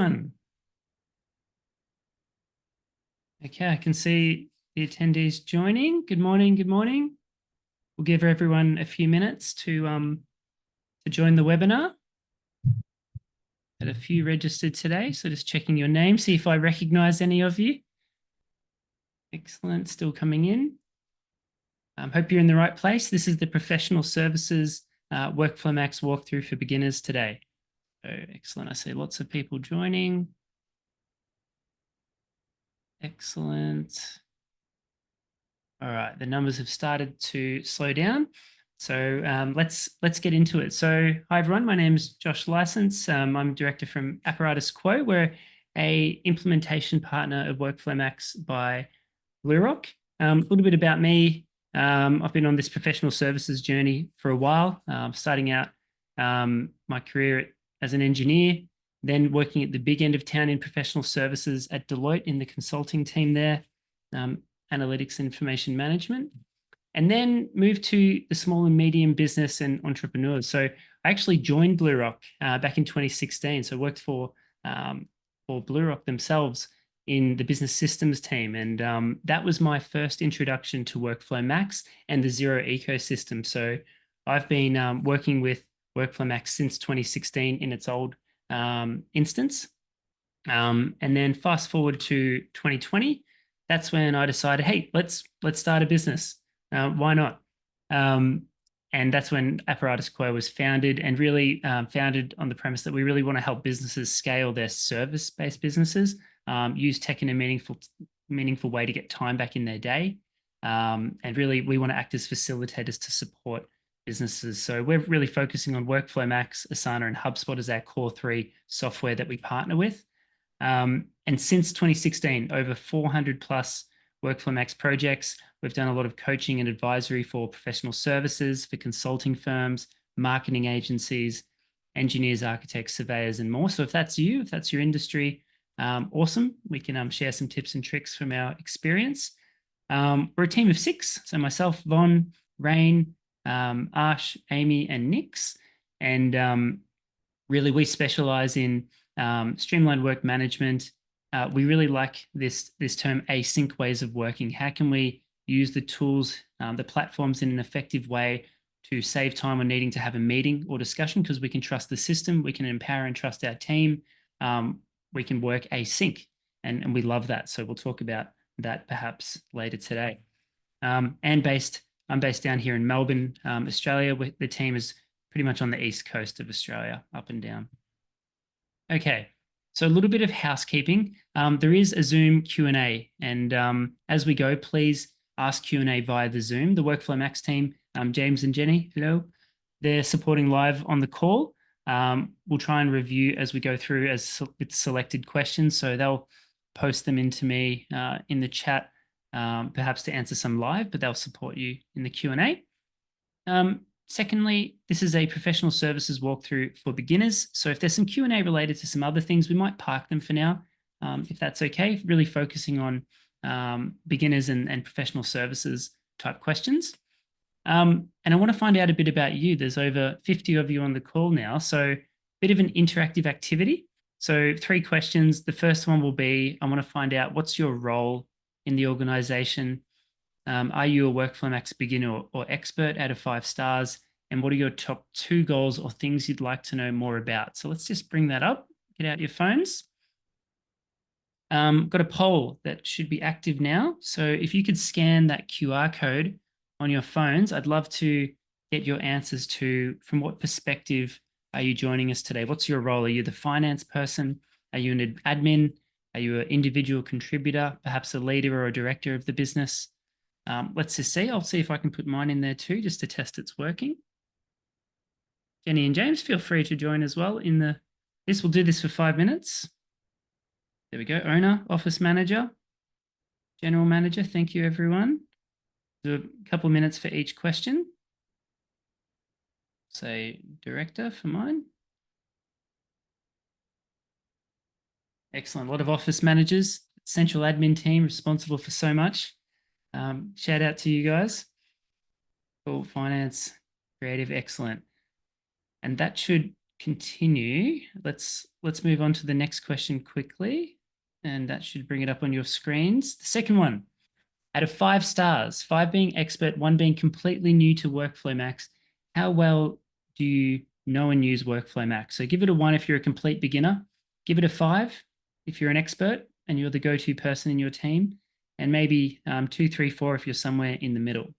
Okay, I can see the attendees joining. Good morning, good morning. We'll give everyone a few minutes to join the webinar. Had a few registered today, so just checking your name, see if I recognize any of you. Excellent, still coming in. Hope you're in the right place. This is the Professional Services WorkflowMax walkthrough for beginners today. So excellent, I see lots of people joining. Excellent. All right, the numbers have started to slow down. So let's get into it. So hi everyone, my name is Josh License. I'm director from Apparatus Quo. We're a implementation partner of WorkflowMax by BlueRock. A little bit about me. I've been on this professional services journey for a while, starting out my career as an engineer, then working at the big end of town in professional services at Deloitte in the consulting team there, analytics and information management, and then moved to the small and medium business and entrepreneurs. So I actually joined BlueRock back in 2016. So I worked for BlueRock themselves in the business systems team. And that was my first introduction to WorkflowMax and the Xero ecosystem. So I've been working with WorkflowMax since 2016 in its old instance. And then fast forward to 2020, that's when I decided, hey, let's start a business. Why not? And that's when Apparatus Quo was founded, and really founded on the premise that we really want to help businesses scale their service-based businesses, use tech in a meaningful way to get time back in their day. And really, we want to act as facilitators to support businesses. So we're really focusing on WorkflowMax, Asana, and HubSpot as our core three software that we partner with. And since 2016, over 400 plus WorkflowMax projects. We've done a lot of coaching and advisory for professional services, for consulting firms, marketing agencies, engineers, architects, surveyors, and more. So if that's you, if that's your industry, awesome. We can share some tips and tricks from our experience. We're a team of 6. So myself, Von, Rain, Ash, Amy, and Nix. And really, we specialize in streamlined work management. We really like this term async ways of working. How can we use the tools, the platforms in an effective way to save time when needing to have a meeting or discussion, because we can trust the system, we can empower and trust our team, we can work async, and we love that. So we'll talk about that perhaps later today. I'm based down here in Melbourne, Australia. The team is pretty much on the east coast of Australia, up and down. Okay. So a little bit of housekeeping. There is a Zoom Q&A, and as we go, please ask Q&A via the Zoom. The WorkflowMax team, James and Jenny, hello, they're supporting live on the call. We'll try and review as we go through as with selected questions, so they'll post them into me in the chat, perhaps to answer some live, but they'll support you in the Q&A. Secondly, this is a professional services walkthrough for beginners. So if there's some Q&A related to some other things, we might park them for now, if that's okay, really focusing on beginners and professional services type questions. And I want to find out a bit about you. There's over 50 of you on the call now, so a bit of an interactive activity. So 3 questions. The first one will be, I want to find out what's your role in the organization. Are you a WorkflowMax beginner or expert out of 5 stars? And what are your top 2 goals or things you'd like to know more about? So let's just bring that up. Get out your phones. Got a poll that should be active now. So if you could scan that QR code on your phones, I'd love to get your answers to, from what perspective are you joining us today? What's your role? Are you the finance person? Are you an admin? Are you an individual contributor, perhaps a leader or a director of the business? Let's just see. I'll see if I can put mine in there too, just to test it's working. Jenny and James, feel free to join as well in the, we'll do this for 5 minutes. There we go. Owner, office manager, general manager. Thank you, everyone. Do a couple of minutes for each question. Say director for mine. Excellent. A lot of office managers, central admin team responsible for so much. Shout out to you guys. Cool. Finance, creative, excellent. And that should continue, let's move on to the next question quickly, and that should bring it up on your screens. The second one, out of 5 stars, 5 being expert, 1 being completely new to WorkflowMax, how well do you know and use WorkflowMax? So give it a 1 if you're a complete beginner, give it a 5 if you're an expert and you're the go-to person in your team, and maybe 2, 3, 4 if you're somewhere in the middle.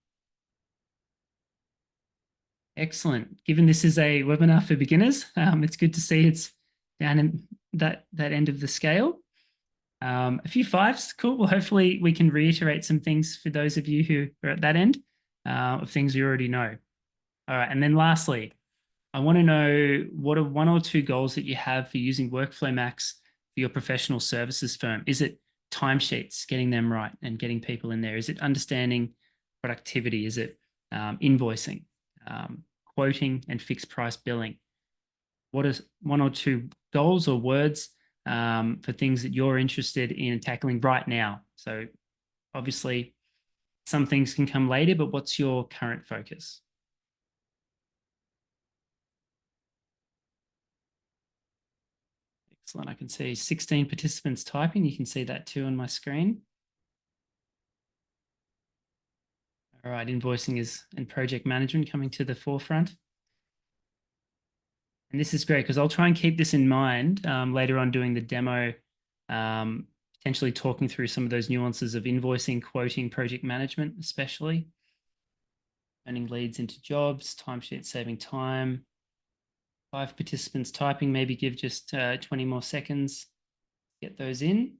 Excellent. Given this is a webinar for beginners, it's good to see it's down in that end of the scale. A few 5s, cool. Well, hopefully we can reiterate some things for those of you who are at that end of things you already know. All right, and then lastly, I want to know what are 1 or 2 goals that you have for using WorkflowMax for your professional services firm. Is it timesheets, getting them right and getting people in there? Is it understanding productivity? Is it invoicing, quoting and fixed price billing? What is 1 or 2 goals or words for things that you're interested in tackling right now? So obviously some things can come later, but what's your current focus? Excellent. I can see 16 participants typing. You can see that too on my screen. All right, invoicing and project management coming to the forefront. And this is great because I'll try and keep this in mind later on doing the demo, potentially talking through some of those nuances of invoicing, quoting, project management, especially. Turning leads into jobs, timesheet saving time. 5 participants typing, maybe give just 20 more seconds, get those in.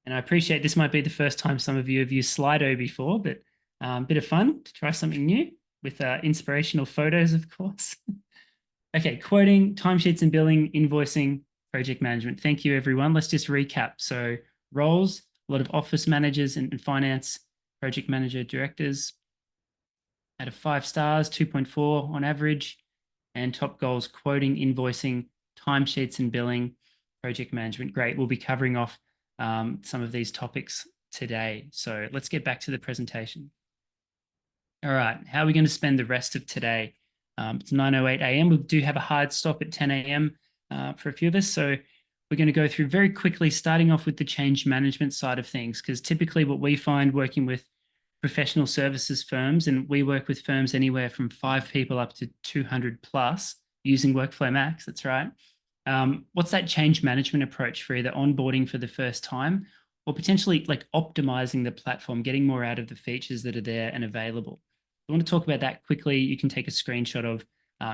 And I appreciate this might be the first time some of you have used Slido before, but a bit of fun to try something new with inspirational photos, of course. Okay, quoting, timesheets and billing, invoicing, project management. Thank you, everyone. Let's just recap. So roles, a lot of office managers and finance, project manager, directors. Out of 5 stars, 2.4 on average. And top goals, quoting, invoicing, timesheets and billing, project management. Great. We'll be covering off some of these topics today. So let's get back to the presentation. All right. How are we going to spend the rest of today? It's 9:08 a.m. We do have a hard stop at 10 a.m. For a few of us. So we're going to go through very quickly, starting off with the change management side of things, because typically what we find working with professional services firms, and we work with firms anywhere from 5 people up to 200 plus using WorkflowMax, that's right. What's that change management approach for either onboarding for the first time or potentially like optimizing the platform, getting more out of the features that are there and available? I want to talk about that quickly. You can take a screenshot of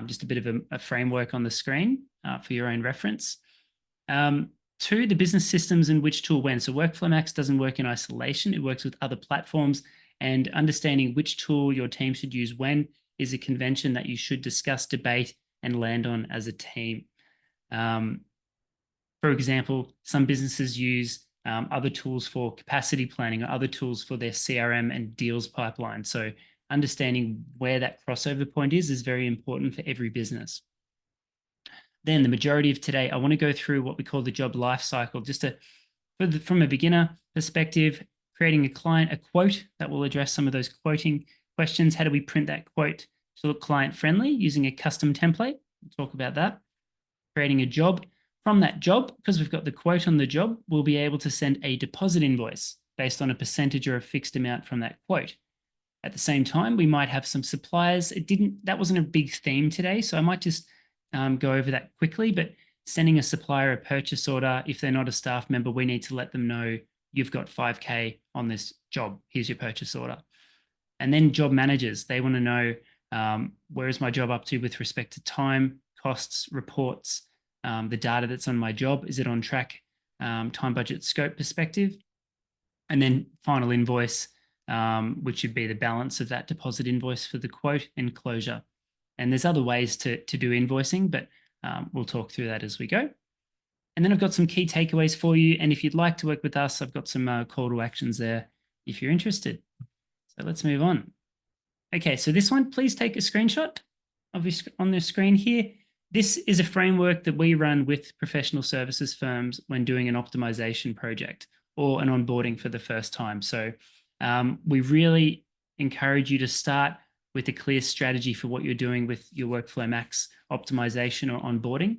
just a bit of a framework on the screen for your own reference. 2, the business systems and which tool when. So WorkflowMax doesn't work in isolation. It works with other platforms, and understanding which tool your team should use when is a convention that you should discuss, debate, and land on as a team. For example, some businesses use other tools for capacity planning or other tools for their CRM and deals pipeline. So understanding where that crossover point is very important for every business. Then the majority of today, I want to go through what we call the job lifecycle, just from a beginner perspective, creating a quote that will address some of those quoting questions. How do we print that quote to look client friendly using a custom template? We'll talk about that. Creating a job. From that job, because we've got the quote on the job, we'll be able to send a deposit invoice based on a percentage or a fixed amount from that quote. At the same time, we might have some suppliers. That wasn't a big theme today, so I might just go over that quickly, but sending a supplier a purchase order, if they're not a staff member, we need to let them know you've got 5K on this job. Here's your purchase order. And then job managers, they want to know where is my job up to with respect to time, costs, reports, the data that's on my job. Is it on track? Time, budget, scope perspective. And then final invoice, which would be the balance of that deposit invoice for the quote and closure. And there's other ways to do invoicing, but we'll talk through that as we go. And then I've got some key takeaways for you. And if you'd like to work with us, I've got some call to actions there if you're interested. So let's move on. Okay, so this one, please take a screenshot of on the screen here. This is a framework that we run with professional services firms when doing an optimization project or an onboarding for the first time. So we really encourage you to start with a clear strategy for what you're doing with your WorkflowMax optimization or onboarding.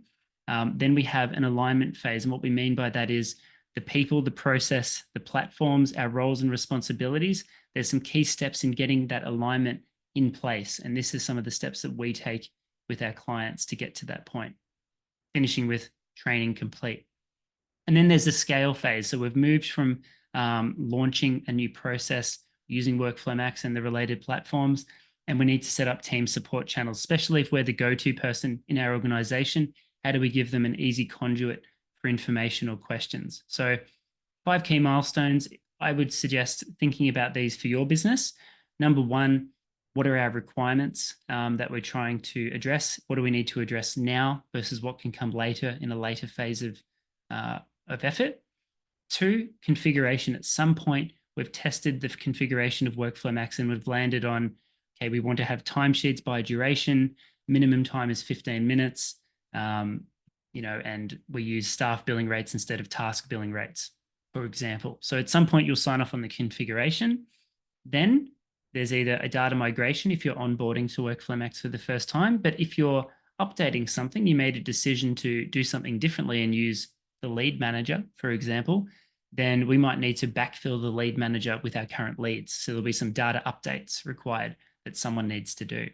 Then we have an alignment phase. And what we mean by that is the people, the process, the platforms, our roles and responsibilities. There's some key steps in getting that alignment in place. And this is some of the steps that we take with our clients to get to that point, finishing with training complete. And then there's the scale phase. So we've moved from launching a new process using WorkflowMax and the related platforms, and we need to set up team support channels, especially if we're the go-to person in our organization. How do we give them an easy conduit for information or questions? So 5 key milestones. I would suggest thinking about these for your business. Number 1, what are our requirements that we're trying to address? What do we need to address now versus what can come later in a later phase of effort? 2, configuration. At some point, we've tested the configuration of WorkflowMax and we've landed on, okay, we want to have timesheets by duration. Minimum time is 15 minutes, and we use staff billing rates instead of task billing rates, for example. So at some point, you'll sign off on the configuration. Then there's either a data migration if you're onboarding to WorkflowMax for the first time, but if you're updating something, you made a decision to do something differently and use the lead manager, for example, then we might need to backfill the lead manager with our current leads. So there'll be some data updates required that someone needs to do.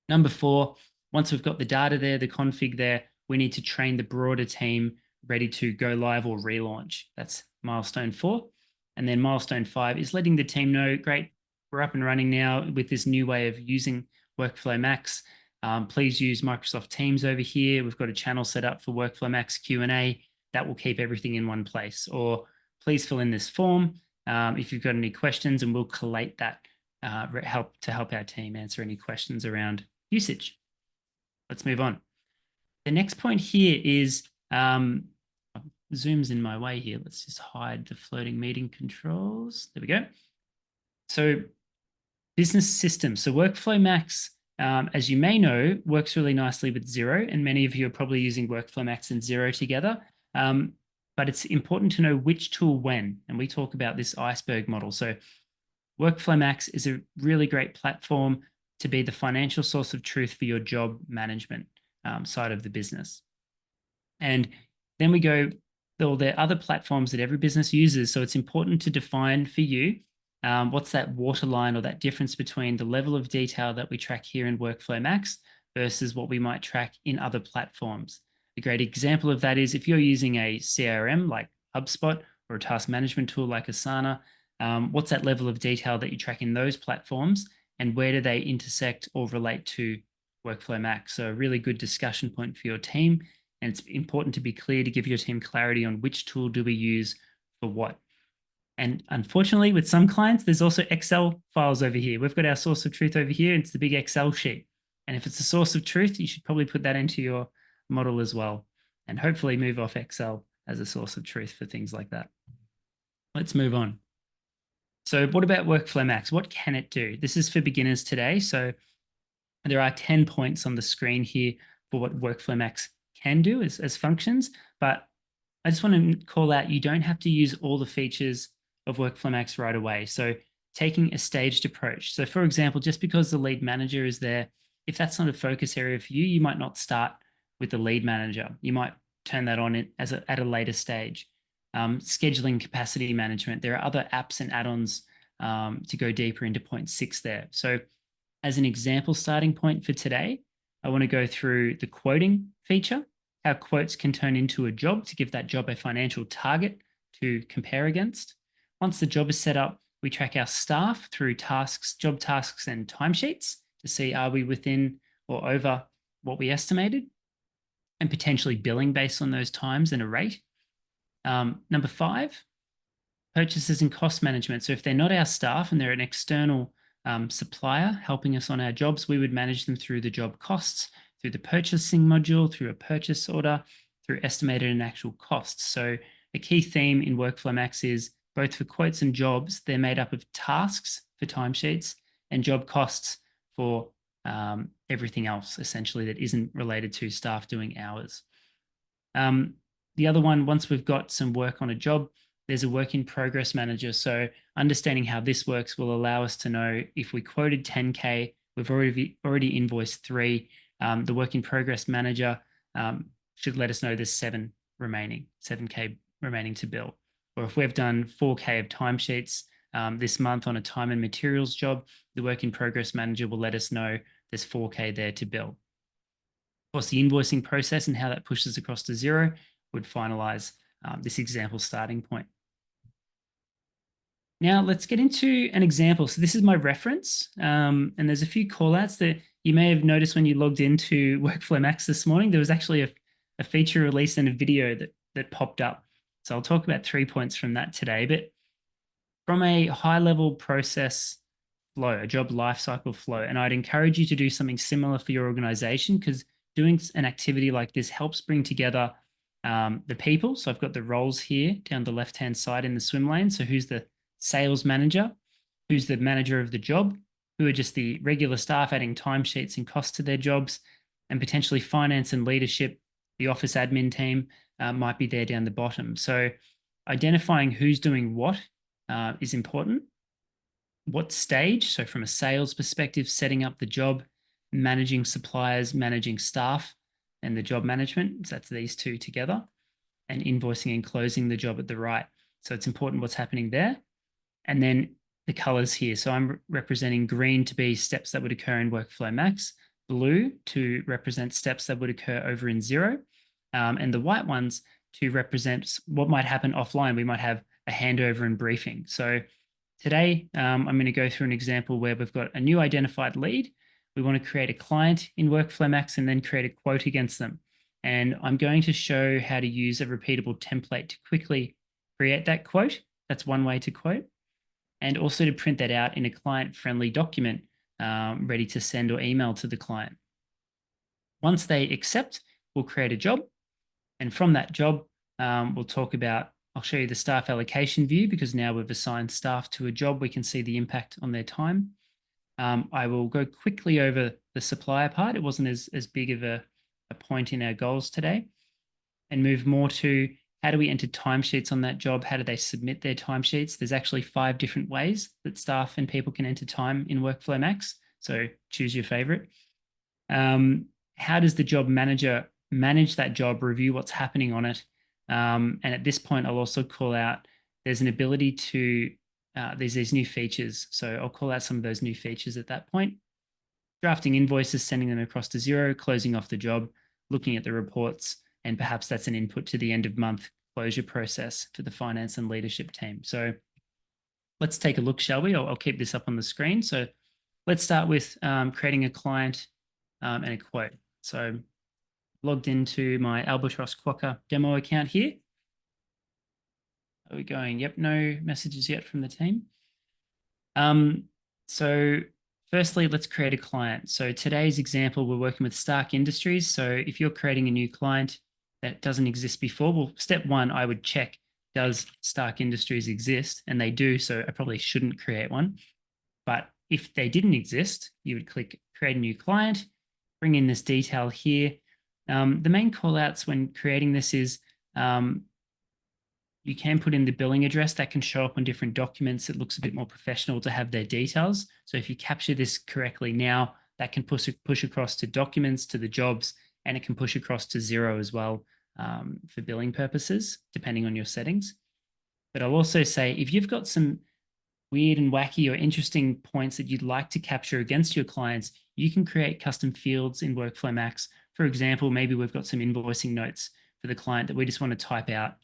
Number 4, once we've got the data there, the config there, we need to train the broader team ready to go live or relaunch. That's milestone 4. And then milestone 5 is letting the team know, great, we're up and running now with this new way of using WorkflowMax. Please use Microsoft Teams over here. We've got a channel set up for WorkflowMax Q&A that will keep everything in one place. Or please fill in this form if you've got any questions, and we'll collate that to help our team answer any questions around usage. Let's move on. The next point here is Zoom's in my way here. Let's just hide the floating meeting controls. There we go. So business systems. So WorkflowMax, as you may know, works really nicely with Xero, and many of you are probably using WorkflowMax and Xero together. But it's important to know which tool when, and we talk about this iceberg model. So WorkflowMax is a really great platform to be the financial source of truth for your job management side of the business. And then we go, well, there are other platforms that every business uses. So it's important to define for you what's that waterline or that difference between the level of detail that we track here in WorkflowMax versus what we might track in other platforms. A great example of that is if you're using a CRM like HubSpot or a task management tool like Asana, what's that level of detail that you track in those platforms and where do they intersect or relate to WorkflowMax? So a really good discussion point for your team. And it's important to be clear to give your team clarity on which tool do we use for what. And unfortunately, with some clients, there's also Excel files over here. We've got our source of truth over here. It's the big Excel sheet. And if it's a source of truth, you should probably put that into your model as well. And hopefully move off Excel as a source of truth for things like that. Let's move on. So what about WorkflowMax? What can it do? This is for beginners today. So there are 10 points on the screen here for what WorkflowMax can do as functions. But I just want to call out, you don't have to use all the features of WorkflowMax right away. So taking a staged approach. So for example, just because the lead manager is there, if that's not a focus area for you, you might not start with the lead manager. You might turn that on at a later stage. Scheduling capacity management. There are other apps and add-ons to go deeper into point 6 there. So as an example starting point for today, I want to go through the quoting feature, how quotes can turn into a job to give that job a financial target to compare against. Once the job is set up, we track our staff through tasks, job tasks, and timesheets to see are we within or over what we estimated, and potentially billing based on those times and a rate. Number 5, purchases and cost management. So if they're not our staff and they're an external supplier helping us on our jobs, we would manage them through the job costs, through the purchasing module, through a purchase order, through estimated and actual costs. So a key theme in WorkflowMax is both for quotes and jobs, they're made up of tasks for timesheets and job costs for everything else, essentially, that isn't related to staff doing hours. The other one, once we've got some work on a job, there's a work in progress manager. So understanding how this works will allow us to know if we quoted 10K, we've already invoiced 3. The work in progress manager should let us know there's 7K remaining to bill. Or if we've done 4K of timesheets this month on a time and materials job, the work in progress manager will let us know there's 4K there to bill. Of course, the invoicing process and how that pushes across to 0 would finalize this example starting point. Now let's get into an example. So this is my reference, and there's a few callouts that you may have noticed when you logged into WorkflowMax this morning. There was actually a feature release and a video that popped up. So I'll talk about 3 points from that today. But from a high-level process flow, a job lifecycle flow, and I'd encourage you to do something similar for your organization, because doing an activity like this helps bring together the people. So I've got the roles here down the left-hand side in the swim lane. So who's the sales manager, who's the manager of the job, who are just the regular staff adding timesheets and costs to their jobs, and potentially finance and leadership, the office admin team might be there down the bottom. So identifying who's doing what is important. What stage? So from a sales perspective, setting up the job, managing suppliers, managing staff, and the job management. So that's these two together, and invoicing and closing the job at the right. So it's important what's happening there. And then the colors here. So I'm representing green to be steps that would occur in WorkflowMax, blue to represent steps that would occur over in Xero, and the white ones to represent what might happen offline. We might have a handover and briefing. So today, I'm going to go through an example where we've got a new identified lead. We want to create a client in WorkflowMax and then create a quote against them. And I'm going to show how to use a repeatable template to quickly create that quote. That's one way to quote. And also to print that out in a client-friendly document ready to send or email to the client. Once they accept, we'll create a job. And from that job, we'll talk about, I'll show you the staff allocation view, because now we've assigned staff to a job, we can see the impact on their time. I will go quickly over the supplier part. It wasn't as big of a point in our goals today, and move more to how do we enter timesheets on that job? How do they submit their timesheets? There's actually 5 different ways that staff and people can enter time in WorkflowMax. So choose your favorite. How does the job manager manage that job, review what's happening on it? And at this point, I'll also call out, there's an ability to, there's these new features. So I'll call out some of those new features at that point. Drafting invoices, sending them across to Xero, closing off the job, looking at the reports, and perhaps that's an input to the end of month closure process for the finance and leadership team. So let's take a look, shall we? I'll keep this up on the screen. So let's start with creating a client and a quote. So logged into my Albatross Quokka demo account here. Are we going? Yep, no messages yet from the team. So firstly, let's create a client. So today's example, we're working with Stark Industries. So if you're creating a new client that doesn't exist before, well, step 1, I would check, does Stark Industries exist? And they do, so I probably shouldn't create one. But if they didn't exist, you would click create a new client, bring in this detail here. The main callouts when creating this is you can put in the billing address that can show up on different documents. It looks a bit more professional to have their details. So if you capture this correctly now, that can push across to documents, to the jobs, and it can push across to Xero as well for billing purposes, depending on your settings. But I'll also say, if you've got some weird and wacky or interesting points that you'd like to capture against your clients, you can create custom fields in WorkflowMax. For example, maybe we've got some invoicing notes for the client that we just want to type out,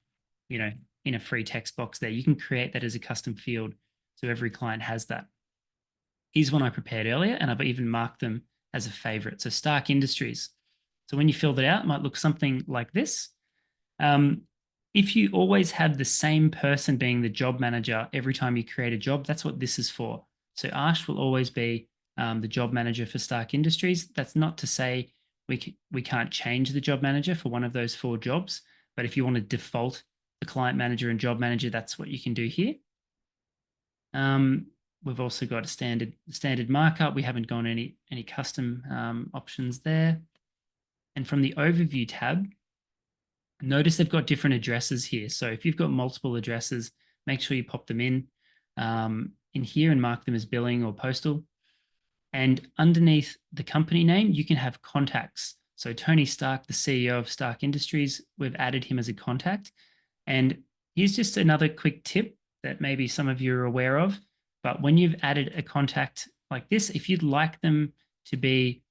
in a free text box there. You can create that as a custom field, so every client has that. Here's one I prepared earlier, and I've even marked them as a favorite. So Stark Industries. So when you fill that out, it might look something like this. If you always have the same person being the job manager every time you create a job, that's what this is for. So Ash will always be the job manager for Stark Industries. That's not to say we can't change the job manager for one of those 4 jobs, but if you want to default the client manager and job manager, that's what you can do here. We've also got a standard markup. We haven't gone any custom options there. And from the overview tab, Notice they've got different addresses here. So if you've got multiple addresses, make sure you pop them in here and mark them as billing or postal. And underneath the company name, you can have contacts. So Tony Stark, the CEO of Stark Industries, we've added him as a contact. And here's just another quick tip that maybe some of you are aware of. But when you've added a contact like this, if you'd like them to be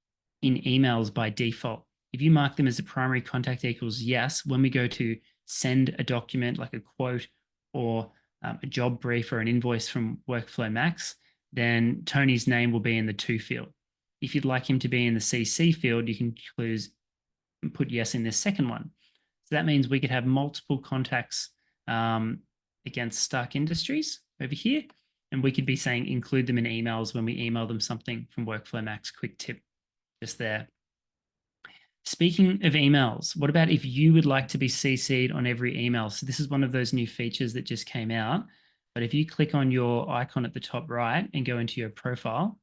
in emails by default, if you mark them as a primary contact equals yes, when we go to send a document like a quote or a job brief or an invoice from WorkflowMax, then Tony's name will be in the to field. If you'd like him to be in the CC field, you can put yes in this second one. So that means we could have multiple contacts against Stark Industries over here, and we could be saying include them in emails when we email them something from WorkflowMax. Quick tip just there. Speaking of emails, what about if you would like to be CC'd on every email? So this is one of those new features that just came out. But if you click on your icon at the top right and go into your profile,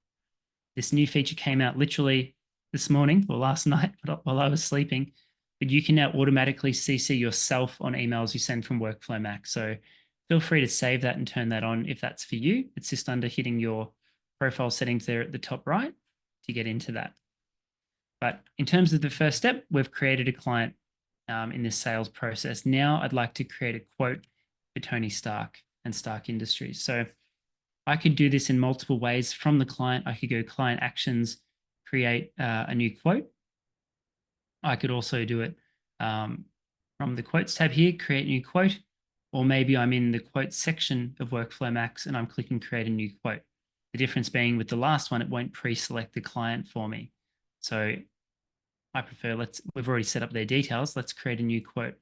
this new feature came out literally this morning or last night while I was sleeping. But you can now automatically CC yourself on emails you send from WorkflowMax. So feel free to save that and turn that on if that's for you. It's just under hitting your profile settings there at the top right to get into that. But in terms of the first step, we've created a client in this sales process. Now I'd like to create a quote for Tony Stark and Stark Industries. So I could do this in multiple ways from the client. I could go client actions, create a new quote. I could also do it from the quotes tab here, create a new quote, or maybe I'm in the quotes section of WorkflowMax and I'm clicking create a new quote. The difference being with the last one, it won't pre-select the client for me. So I prefer, we've already set up their details. Let's create a new quote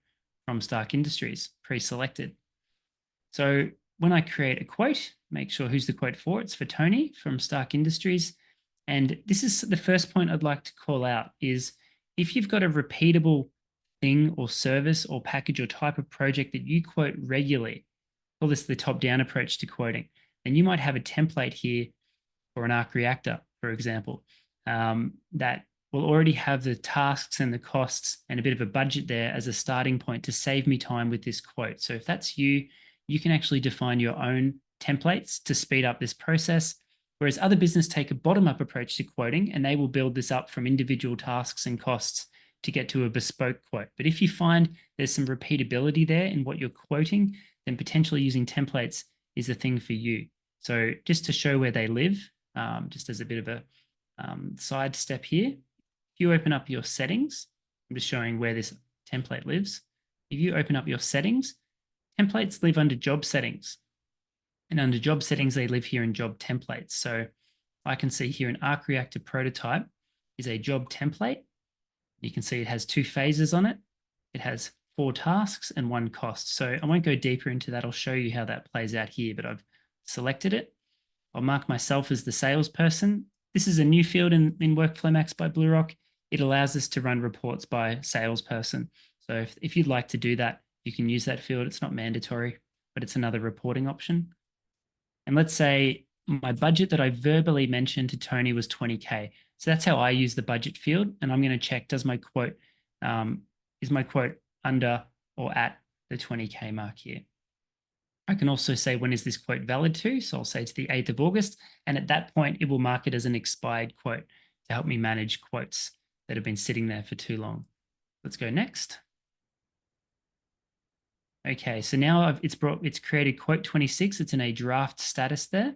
from Stark Industries, pre-selected. So when I create a quote, make sure who's the quote for. It's for Tony from Stark Industries. And this is the first point I'd like to call out is if you've got a repeatable thing or service or package or type of project that you quote regularly, call this the top-down approach to quoting, then you might have a template here for an arc reactor, for example, that will already have the tasks and the costs and a bit of a budget there as a starting point to save me time with this quote. So if that's you, you can actually define your own templates to speed up this process, whereas other businesses take a bottom-up approach to quoting and they will build this up from individual tasks and costs to get to a bespoke quote. But if you find there's some repeatability there in what you're quoting, then potentially using templates is a thing for you. So just to show where they live, just as a bit of a side step here, if you open up your settings, I'm just showing where this template lives. If you open up your settings, templates live under job settings. And under job settings, they live here in job templates. So I can see here an arc reactor prototype is a job template. You can see it has 2 phases on it. It has 4 tasks and 1 cost. So I won't go deeper into that. I'll show you how that plays out here, but I've selected it. I'll mark myself as the salesperson. This is a new field in WorkflowMax by BlueRock. It allows us to run reports by salesperson. So if you'd like to do that, you can use that field. It's not mandatory, but it's another reporting option. And let's say my budget that I verbally mentioned to Tony was 20K. So that's how I use the budget field. And I'm going to check, does my quote, is my quote under or at the 20K mark here? I can also say, when is this quote valid to? So I'll say to the 8th of August. And at that point, it will mark it as an expired quote to help me manage quotes that have been sitting there for too long. Let's go next. Okay, so now it's created quote 26. It's in a draft status there.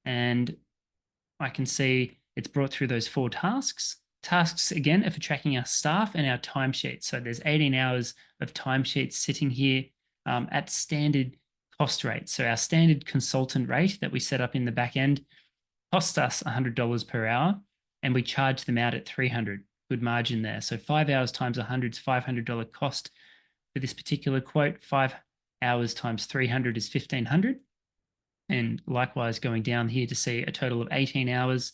And I can see it's brought through those 4 tasks. Tasks, again, are for tracking our staff and our timesheets. So there's 18 hours of timesheets sitting here at standard cost rate. So our standard consultant rate that we set up in the back end costs us $100 per hour, and we charge them out at $300. Good margin there. So 5 hours times 100 is $500 cost for this particular quote. 5 hours times 300 is $1,500. And likewise, going down here to see a total of 18 hours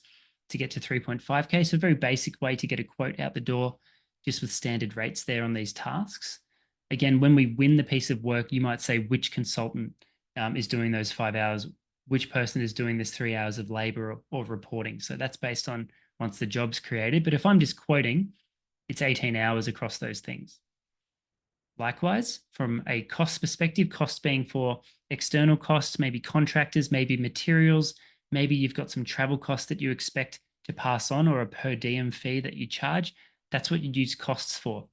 to get to 3.5K. So a very basic way to get a quote out the door, just with standard rates there on these tasks. Again, when we win the piece of work, you might say which consultant is doing those 5 hours, which person is doing this 3 hours of labor or reporting. So that's based on once the job's created. But if I'm just quoting, it's 18 hours across those things. Likewise, from a cost perspective, costs being for external costs, maybe contractors, maybe materials, maybe you've got some travel costs that you expect to pass on or a per diem fee that you charge. That's what you'd use costs for.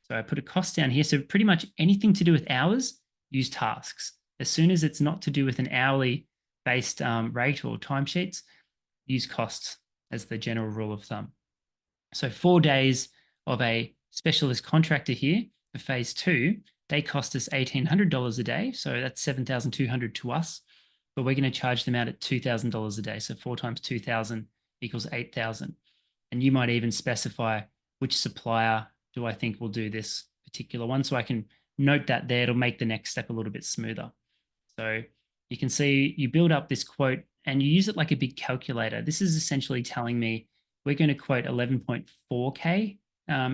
So I put a cost down here. So pretty much anything to do with hours, use tasks. As soon as it's not to do with an hourly based rate or timesheets, use costs as the general rule of thumb. So 4 days of a specialist contractor here for phase 2, they cost us $1,800 a day. So that's $7,200 to us, but we're going to charge them out at $2,000 a day. So 4 times 2,000 equals 8,000. And you might even specify which supplier do I think will do this particular one. So I can note that there. It'll make the next step a little bit smoother. So you can see you build up this quote and you use it like a big calculator. This is essentially telling me we're going to quote 11.4K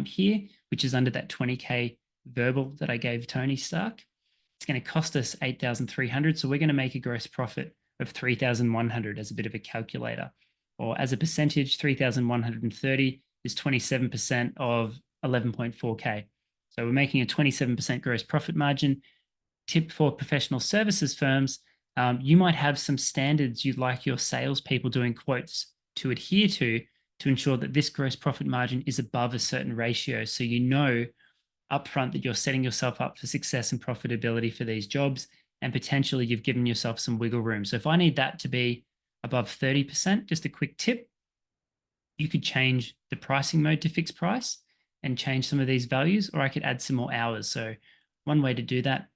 here, which is under that 20K verbal that I gave Tony Stark. It's going to cost us 8,300. So we're going to make a gross profit of 3,100 as a bit of a calculator. Or as a percentage, 3,130 is 27% of 11.4K. So we're making a 27% gross profit margin. Tip for professional services firms, you might have some standards you'd like your salespeople doing quotes to adhere to ensure that this gross profit margin is above a certain ratio. So you know upfront that you're setting yourself up for success and profitability for these jobs, and potentially you've given yourself some wiggle room. So if I need that to be above 30%, just a quick tip, you could change the pricing mode to fixed price and change some of these values, or I could add some more hours. So one way to do that,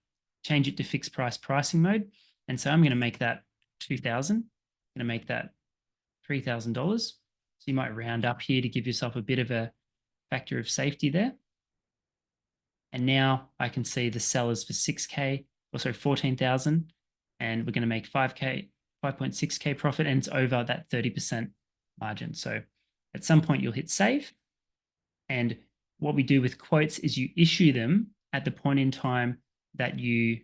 change it to fixed price pricing mode. And so I'm going to make that 2,000. I'm going to make that $3,000. So you might round up here to give yourself a bit of a factor of safety there. And now I can see the sellers for 6K, or sorry, 14,000. And we're going to make 5K, 5.6K profit, and it's over that 30% margin. So at some point you'll hit save. And what we do with quotes is you issue them at the point in time that you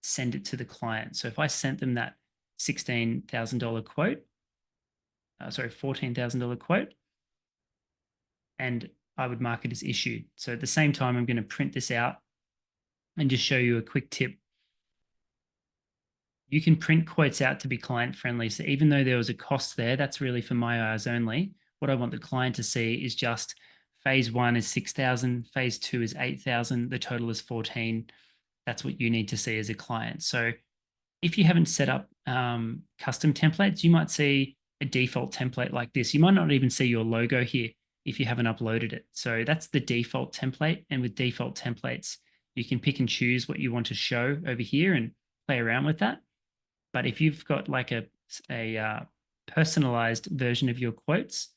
send it to the client. So if I sent them that $16,000 quote, $14,000 quote, and I would mark it as issued. So at the same time, I'm going to print this out and just show you a quick tip. You can print quotes out to be client friendly. So even though there was a cost there, that's really for my eyes only. What I want the client to see is just phase 1 is 6,000, phase 2 is 8,000, the total is 14. That's what you need to see as a client. So if you haven't set up custom templates, you might see a default template like this. You might not even see your logo here if you haven't uploaded it. So that's the default template. And with default templates, you can pick and choose what you want to show over here and play around with that. But if you've got like a personalized version of your quotes,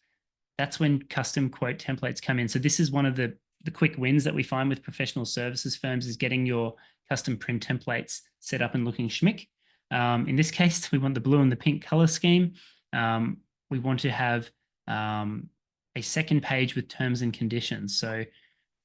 that's when custom quote templates come in. So this is one of the quick wins that we find with professional services firms, is getting your custom print templates set up and looking schmick. In this case, we want the blue and the pink color scheme. We want to have a second page with terms and conditions. So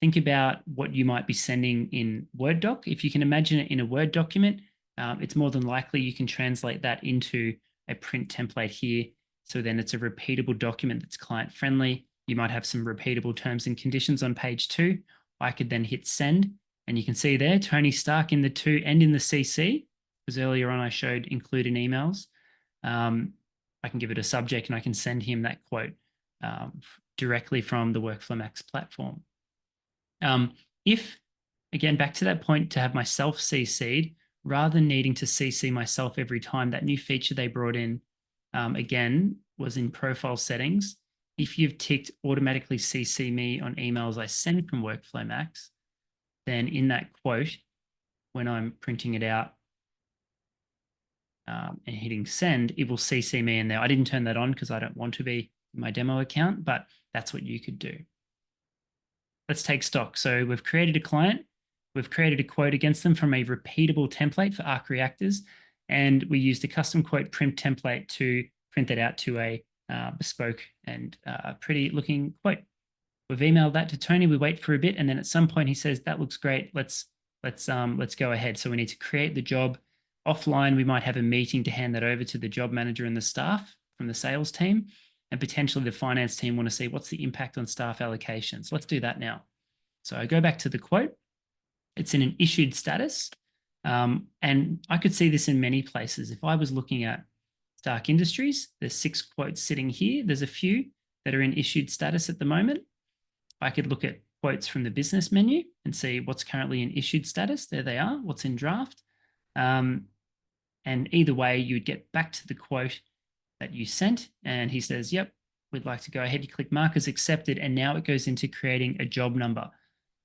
think about what you might be sending in Word doc. If you can imagine it in a Word document, it's more than likely you can translate that into a print template here. So then it's a repeatable document that's client friendly. You might have some repeatable terms and conditions on page 2. I could then hit send, and you can see there, Tony Stark in the to and in the CC, because earlier on I showed include in emails. I can give it a subject and I can send him that quote directly from the WorkflowMax platform. If, again, back to that point, to have myself CC'd, rather than needing to CC myself every time, that new feature they brought in, again, was in profile settings. If you've ticked automatically CC me on emails I send from WorkflowMax, then in that quote, when I'm printing it out and hitting send, it will CC me in there. I didn't turn that on because I don't want to be in my demo account, but that's what you could do. Let's take stock. So we've created a client. We've created a quote against them from a repeatable template for arc reactors, and we used a custom quote print template to print that out to a bespoke and pretty looking quote. We've emailed that to Tony. We wait for a bit, and then at some point he says, "That looks great. Let's go ahead." So we need to create the job. Offline, we might have a meeting to hand that over to the job manager and the staff from the sales team, and potentially the finance team want to see what's the impact on staff allocations. Let's do that now. So I go back to the quote. it's in an issued status. And I could see this in many places. If I was looking at Stark Industries, there's 6 quotes sitting here. There's a few that are in issued status at the moment. I could look at quotes from the business menu and see what's currently in issued status. There they are, what's in draft. And either way, you would get back to the quote that you sent. And he says, yep, we'd like to go ahead. You click mark as accepted. And now it goes into creating a job number.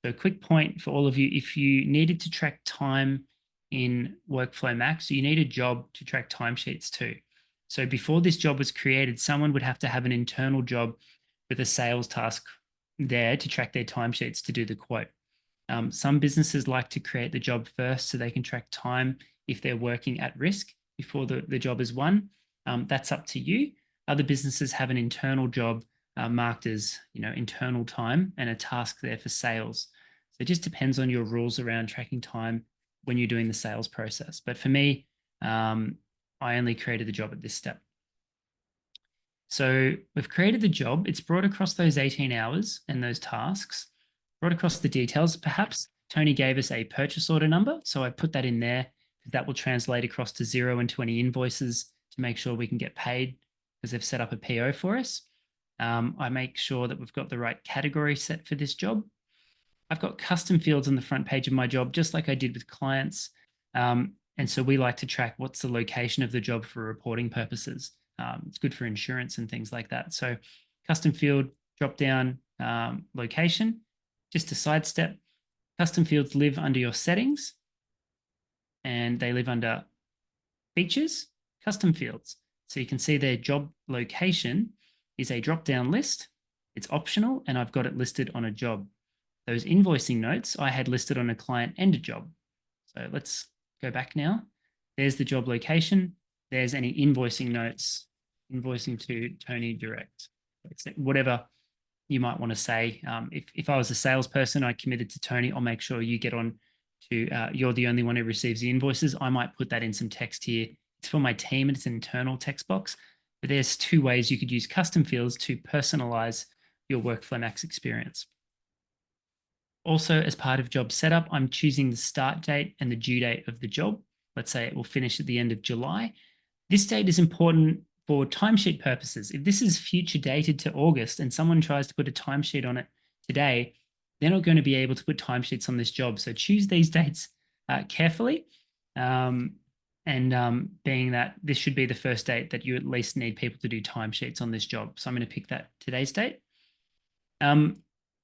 So a quick point for all of you, if you needed to track time in WorkflowMax, you need a job to track timesheets too. So before this job was created, someone would have to have an internal job with a sales task there to track their timesheets to do the quote. Some businesses like to create the job first so they can track time if they're working at risk before the job is won. That's up to you. Other businesses have an internal job marked as internal time and a task there for sales. So it just depends on your rules around tracking time when you're doing the sales process. But for me, I only created the job at this step. So we've created the job. It's brought across those 18 hours and those tasks, brought across the details. Perhaps Tony gave us a purchase order number. So I put that in there. That will translate across to 0 and 20 invoices to make sure we can get paid because they've set up a PO for us. I make sure that we've got the right category set for this job. I've got custom fields on the front page of my job, just like I did with clients. And so we like to track what's the location of the job for reporting purposes. It's good for insurance and things like that. So custom field, drop down location, just to sidestep. Custom fields live under your settings and they live under features, custom fields. So you can see their job location is a drop-down list. It's optional and I've got it listed on a job. Those invoicing notes I had listed on a client and a job. So let's go back now. There's the job location. There's any invoicing notes, invoicing to Tony direct, whatever you might want to say. If I was a salesperson, I committed to Tony, I'll make sure you get on to, you're the only one who receives the invoices. I might put that in some text here. It's for my team and it's an internal text box. But there's 2 ways you could use custom fields to personalize your WorkflowMax experience. Also, as part of job setup, I'm choosing the start date and the due date of the job. Let's say it will finish at the end of July. This date is important for timesheet purposes. If this is future dated to August and someone tries to put a timesheet on it today, they're not going to be able to put timesheets on this job. So choose these dates carefully. Being that this should be the first date that you at least need people to do timesheets on this job. So I'm going to pick that today's date.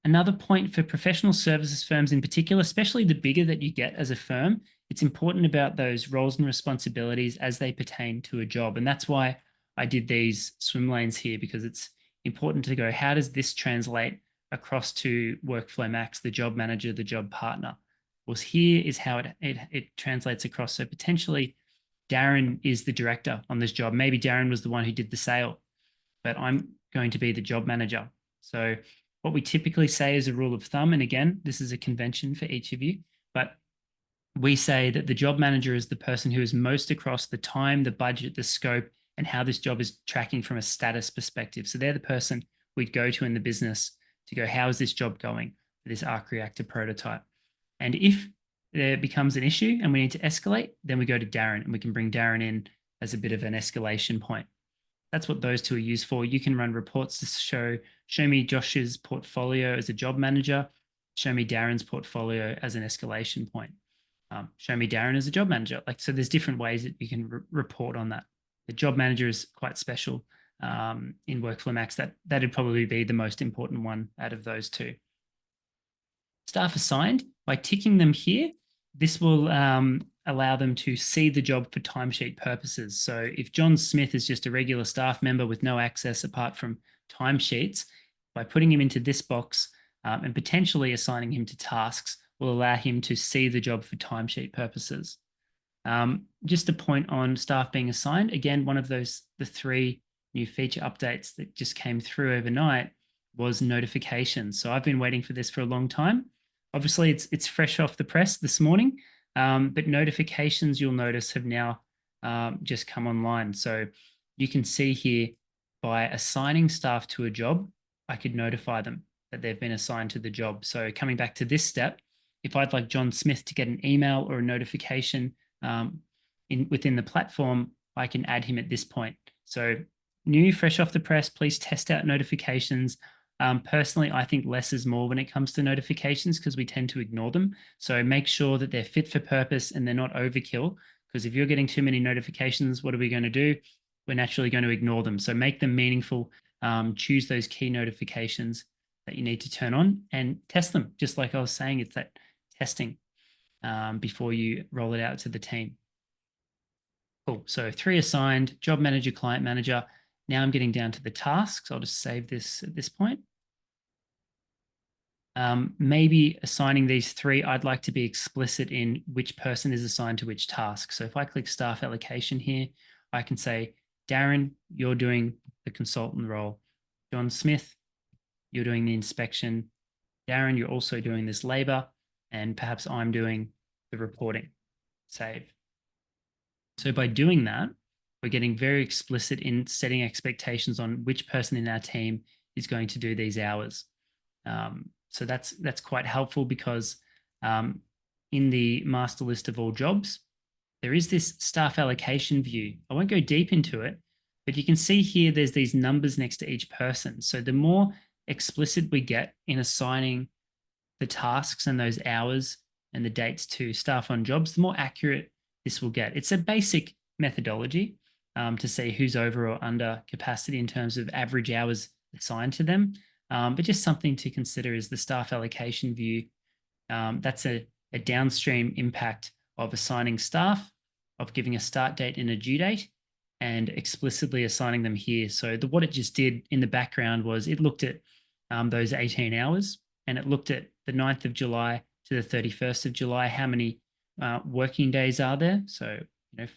Another point for professional services firms in particular, especially the bigger that you get as a firm, it's important about those roles and responsibilities as they pertain to a job. And that's why I did these swim lanes here, because it's important to go, how does this translate across to WorkflowMax, the job manager, the job partner? Well, here is how it translates across. So potentially Darren is the director on this job. Maybe Darren was the one who did the sale, but I'm going to be the job manager. So what we typically say is a rule of thumb, and again, this is a convention for each of you, but we say that the job manager is the person who is most across the time, the budget, the scope, and how this job is tracking from a status perspective. So they're the person we'd go to in the business to go, how is this job going for this arc reactor prototype? And if there becomes an issue and we need to escalate, then we go to Darren and we can bring Darren in as a bit of an escalation point. That's what those 2 are used for. You can run reports to show me Josh's portfolio as a job manager, show me Darren's portfolio as an escalation point, show me Darren as a job manager. So there's different ways that you can report on that. The job manager is quite special in WorkflowMax. That'd probably be the most important one out of those 2. Staff assigned, by ticking them here, this will allow them to see the job for timesheet purposes. So if John Smith is just a regular staff member with no access apart from timesheets, by putting him into this box and potentially assigning him to tasks will allow him to see the job for timesheet purposes. Just a point on staff being assigned. Again, one of the 3 new feature updates that just came through overnight was notifications. So I've been waiting for this for a long time. Obviously, it's fresh off the press this morning, but notifications, you'll notice, have now just come online. So you can see here, by assigning staff to a job, I could notify them that they've been assigned to the job. So coming back to this step, if I'd like John Smith to get an email or a notification within the platform, I can add him at this point. So new, fresh off the press, please test out notifications. Personally, I think less is more when it comes to notifications because we tend to ignore them. So make sure that they're fit for purpose and they're not overkill, because if you're getting too many notifications, what are we going to do? We're naturally going to ignore them. So make them meaningful. Choose those key notifications that you need to turn on and test them. Just like I was saying, it's that testing before you roll it out to the team. Cool. So 3 assigned, job manager, client manager. Now I'm getting down to the tasks. I'll just save this at this point. Maybe assigning these 3, I'd like to be explicit in which person is assigned to which task. So if I click staff allocation here, I can say, Darren, you're doing the consultant role. John Smith, you're doing the inspection. Darren, you're also doing this labor, and perhaps I'm doing the reporting. Save. So by doing that, we're getting very explicit in setting expectations on which person in our team is going to do these hours. So that's quite helpful because in the master list of all jobs, there is this staff allocation view. I won't go deep into it, but you can see here there's these numbers next to each person. So the more explicit we get in assigning the tasks and those hours and the dates to staff on jobs, the more accurate this will get. It's a basic methodology to see who's over or under capacity in terms of average hours assigned to them. But just something to consider is the staff allocation view. That's a downstream impact of assigning staff, of giving a start date and a due date, and explicitly assigning them here. So what it just did in the background was it looked at those 18 hours, and it looked at the 9th of July to the 31st of July, how many working days are there? So,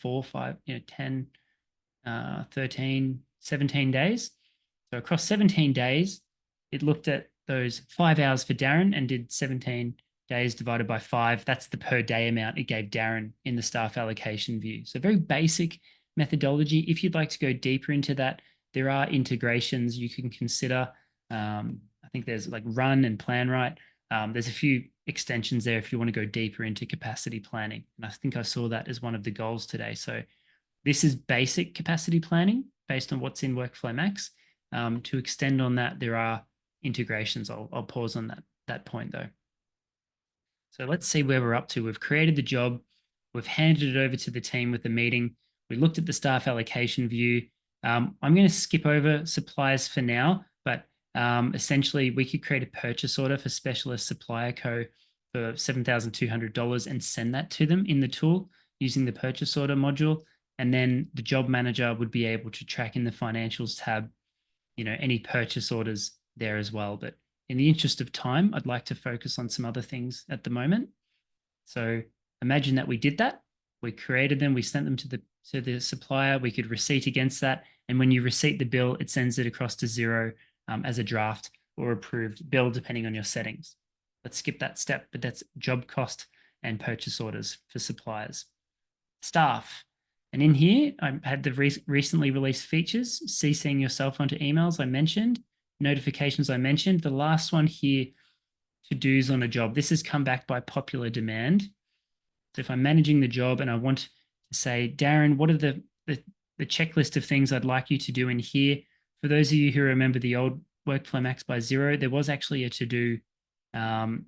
4, 5, 10, 13, 17 days. So across 17 days, it looked at those 5 hours for Darren and did 17 days divided by 5. That's the per day amount it gave Darren in the staff allocation view. So very basic methodology. If you'd like to go deeper into that, there are integrations you can consider. I think there's like Run and PlanRight. There's a few extensions there if you want to go deeper into capacity planning. And I think I saw that as one of the goals today. So this is basic capacity planning based on what's in WorkflowMax. To extend on that, there are integrations. I'll pause on that point though. So let's see where we're up to. We've created the job. We've handed it over to the team with the meeting. We looked at the staff allocation view. I'm going to skip over suppliers for now, but essentially we could create a purchase order for Specialist Supplier Co. for $7,200 and send that to them in the tool using the purchase order module. And then the job manager would be able to track in the financials tab, any purchase orders there as well. But in the interest of time, I'd like to focus on some other things at the moment. So imagine that we did that. We created them. We sent them to the supplier. We could receipt against that. And when you receipt the bill, it sends it across to Xero as a draft or approved bill, depending on your settings. Let's skip that step, but that's job cost and purchase orders for suppliers. Staff. And in here, I had the recently released features, CCing yourself onto emails I mentioned, notifications I mentioned. The last one here, to-dos on a job. This has come back by popular demand. So if I'm managing the job and I want to say, Darren, what are the checklist of things I'd like you to do in here? For those of you who remember the old WorkflowMax by Xero, there was actually a to-do on